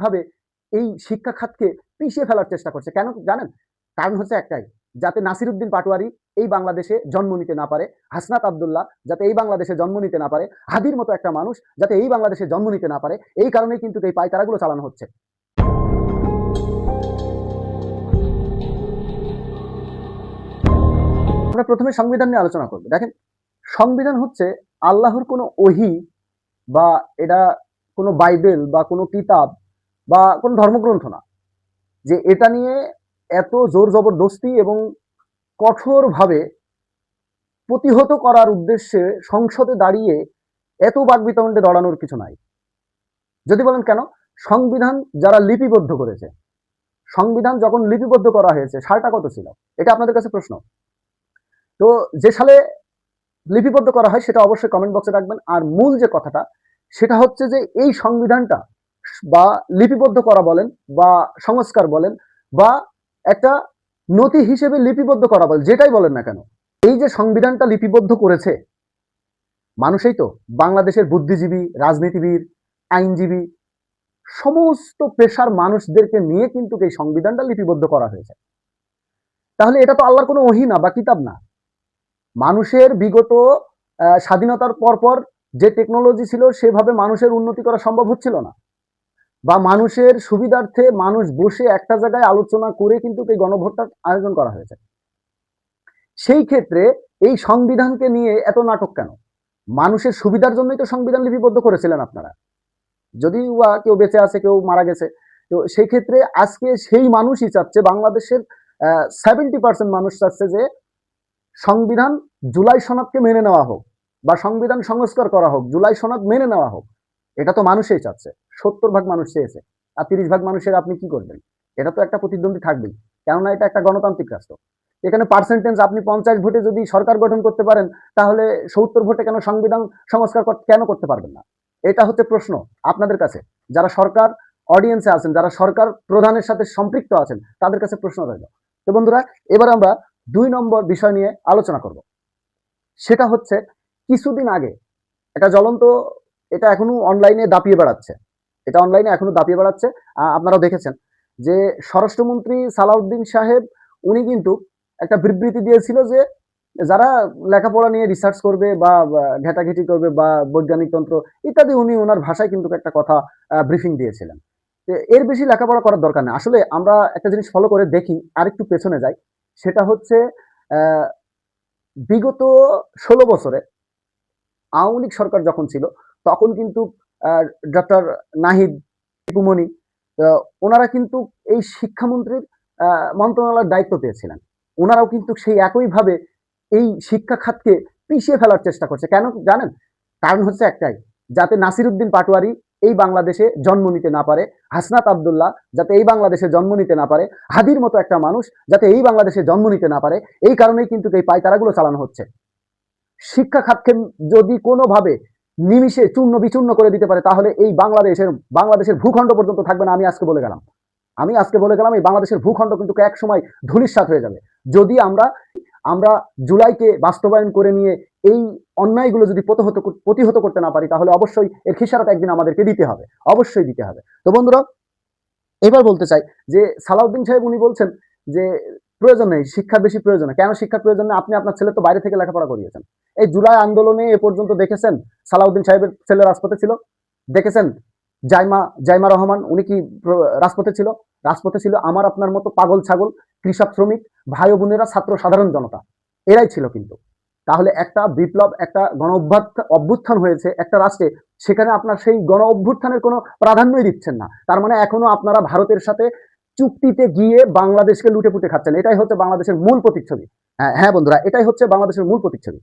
একইভাবে এই শিক্ষা খাতকে পিছিয়ে ফেলার চেষ্টা করছে। কেন জানেন? কারণ হচ্ছে একটাই, যাতে নাসিরউদ্দিন পাটোয়ারি এই বাংলাদেশে জন্ম নিতে না পারে, হাসনাত আব্দুল্লাহ যাতে এই বাংলাদেশে জন্ম নিতে না পারে, হাদির মতো একটা মানুষ যাতে এই বাংলাদেশে জন্ম নিতে না পারে। এই কারণেই কিন্তু এই পায়তারাগুলো চালানো হচ্ছে। আমরা প্রথমে সংবিধান নিয়ে আলোচনা করব। দেখেন, সংবিধান হচ্ছে আল্লাহর কোনো ওহী বা এটা কোনো বাইবেল বা কোনো কিতাব বা কোনো ধর্মগ্রন্থ না, যে এটা নিয়ে এত জোর জবরদস্তি এবং কঠোরভাবে প্রতিহত করার উদ্দেশ্যে সংসদে দাঁড়িয়ে এত বাকবিতণ্ডে দৌড়ানোর কিছু নাই। যদি বলেন কেন, সংবিধান যারা লিপিবদ্ধ করেছে, সংবিধান যখন লিপিবদ্ধ করা হয়েছে সালটা কত ছিল, এটা আপনাদের কাছে প্রশ্ন। তো যে সালে লিপিবদ্ধ করা হয় সেটা অবশ্যই কমেন্ট বক্সে রাখবেন। আর মূল যে কথাটা সেটা হচ্ছে যে এই সংবিধানটা বা লিপিবদ্ধ করা বলেন বা সংস্কার বলেন বা একটা নথি হিসেবে লিপিবদ্ধ করা বলেন, যেটাই বলেন না কেন, এই যে সংবিধানটা লিপিবদ্ধ করেছে মানুষই তো, বাংলাদেশের বুদ্ধিজীবী, রাজনীতিবিদ, আইনজীবী, সমস্ত পেশার মানুষদেরকে নিয়ে কিন্তু এই সংবিধানটা লিপিবদ্ধ করা হয়েছে। তাহলে এটা তো আল্লাহর কোনো ওহী না বা কিতাব না। মানুষের বিগত স্বাধীনতার পরপর যে টেকনোলজি ছিল সেভাবে মানুষের উন্নতি করা সম্ভব হচ্ছিল না, বা মানুষের সুবিধার্থে মানুষ বসে একটা জায়গায় আলোচনা করে কিন্তু এই গণভোটটার আয়োজন করা হয়েছে। সেই ক্ষেত্রে এই সংবিধানকে নিয়ে এত নাটক কেন? মানুষের সুবিধার জন্যই তো সংবিধান লিপিবদ্ধ করেছিলেন আপনারা। যদি কেউ বেঁচে আছে, কেউ মারা গেছে, তো সেই ক্ষেত্রে আজকে সেই মানুষই চাচ্ছে, বাংলাদেশের 70% মানুষ চাচ্ছে যে সংবিধান জুলাই সনদকে মেনে নেওয়া হোক বা সংবিধান সংস্কার করা হোক, জুলাই সনদ মেনে নেওয়া হোক। এটা তো মানুষই চাচ্ছে, 70% মানুষ চেয়েছে। আর 30% মানুষের আপনি কি করবেন? এটা তো একটা প্রতিদ্বন্দ্বী থাকবেই, কেননা এটা একটা গণতান্ত্রিক রাষ্ট্র। এখানে পার্সেন্টেজ আপনি 50 ভোটে যদি সরকার গঠন করতে পারেন, তাহলে 70 ভোটে কেন সংবিধান সংস্কার কেন করতে পারবেন না? এটা হচ্ছে প্রশ্ন আপনাদের কাছে, যারা সরকার অডিয়েন্সে আছেন, যারা সরকার প্রধানের সাথে সম্পৃক্ত আছেন, তাদের কাছে প্রশ্ন রইল। তো বন্ধুরা, এবার আমরা 2 নম্বর বিষয় নিয়ে আলোচনা করব। সেটা হচ্ছে, কিছুদিন আগে এটা জ্বলন্ত, এটা এখনো অনলাইনে দাপিয়ে বেড়াচ্ছে, এটা অনলাইনে এখনো দাপিয়ে বেড়াচ্ছে। আপনারাও দেখেছেন যে স্বরাষ্ট্রমন্ত্রী সালাউদ্দিন সাহেব উনি কিন্তু একটা বিবৃতি দিয়েছিল যে যারা লেখাপড়া নিয়ে রিসার্চ করবে বা ঘেটাঘেটি করবে বা বৈজ্ঞানিক তন্ত্র ইত্যাদি, উনি ওনার ভাষায় কিন্তু একটা কথা ব্রিফিং দিয়েছিলেন। এর বেশি লেখাপড়া করার দরকার নেই। আসলে আমরা একটা জিনিস ফলো করে দেখি, আরেকটু পেছনে যাই, সেটা হচ্ছে বিগত 16 বছরে আওয়ামী লীগ সরকার যখন ছিল তখন কিন্তু ডক্টর নাহিদ, টিপুমনি, ওনারা কিন্তু এই শিক্ষামন্ত্রীর মন্ত্রণালয়ের দায়িত্ব পেয়েছিলেন। ওনারাও কিন্তু সেই একইভাবে এই শিক্ষা খাতকে পিছিয়ে ফেলার চেষ্টা করছে। কেন জানেন? কারণ হচ্ছে একটাই, যাতে নাসিরউদ্দিন পাটোয়ারি এই বাংলাদেশে জন্ম নিতে না পারে, হাসনাত আব্দুল্লাহ যাতে এই বাংলাদেশে জন্ম নিতে না পারে, হাদির মতো একটা মানুষ যাতে এই বাংলাদেশে জন্ম নিতে না পারে। এই কারণেই কিন্তু এই পায়তারাগুলো চালানো হচ্ছে। শিক্ষা খাতকে যদি কোনোভাবে নিমিষে চূর্ণ বিচূর্ণ করে দিতে পারে, তাহলে এই বাংলাদেশের ভূখণ্ড পর্যন্ত থাকবে না। আমি আজকে বলে গেলাম এই বাংলাদেশের ভূখণ্ড কিন্তু এক সময় ধূলিসাৎ হয়ে যাবে। যদি আমরা জুলাইকে বাস্তবায়ন করে নিয়ে এই অন্যায়গুলো যদি প্রতিহত করতে না পারি, তাহলে অবশ্যই এর খেসারত একদিন আমাদেরকে দিতে হবে, অবশ্যই দিতে হবে। তো বন্ধুরা, এবার বলতে চাই যে সালাউদ্দিন সাহেব উনি বলছেন যে প্রয়োজন নেই, শিক্ষার বেশি প্রয়োজন। কেন শিক্ষার প্রয়োজন নেই? আপনি আপনার ছেলে তো বাইরে থেকে লেখাপড়া করিয়েছেন। এই জুলাই আন্দোলনে এ পর্যন্ত দেখেছেন সালাউদ্দিন সাহেবের ছেলে রাজপথে ছিল? দেখেছেন জাইমা রহমান উনি কি রাজপথে ছিল? রাজপথে ছিল আমার আপনার মতো পাগল ছাগল কৃষক, শ্রমিক, ভাই ও বোনেরা, ছাত্র, সাধারণ জনতা, এরাই ছিল কিন্তু। তাহলে একটা বিপ্লব, একটা অভ্যুত্থান হয়েছে একটা রাষ্ট্রে, সেখানে আপনার সেই গণ অভ্যুত্থানের কোনো প্রাধান্যই দিচ্ছেন না। তার মানে এখনো আপনারা ভারতের সাথে চুক্তিতে গিয়ে বাংলাদেশকে লুটে পুটে খাচ্ছেন। এটাই হচ্ছে বাংলাদেশের মূল প্রতিচ্ছবি। হ্যাঁ বন্ধুরা, এটাই হচ্ছে বাংলাদেশের মূল প্রতিচ্ছবি।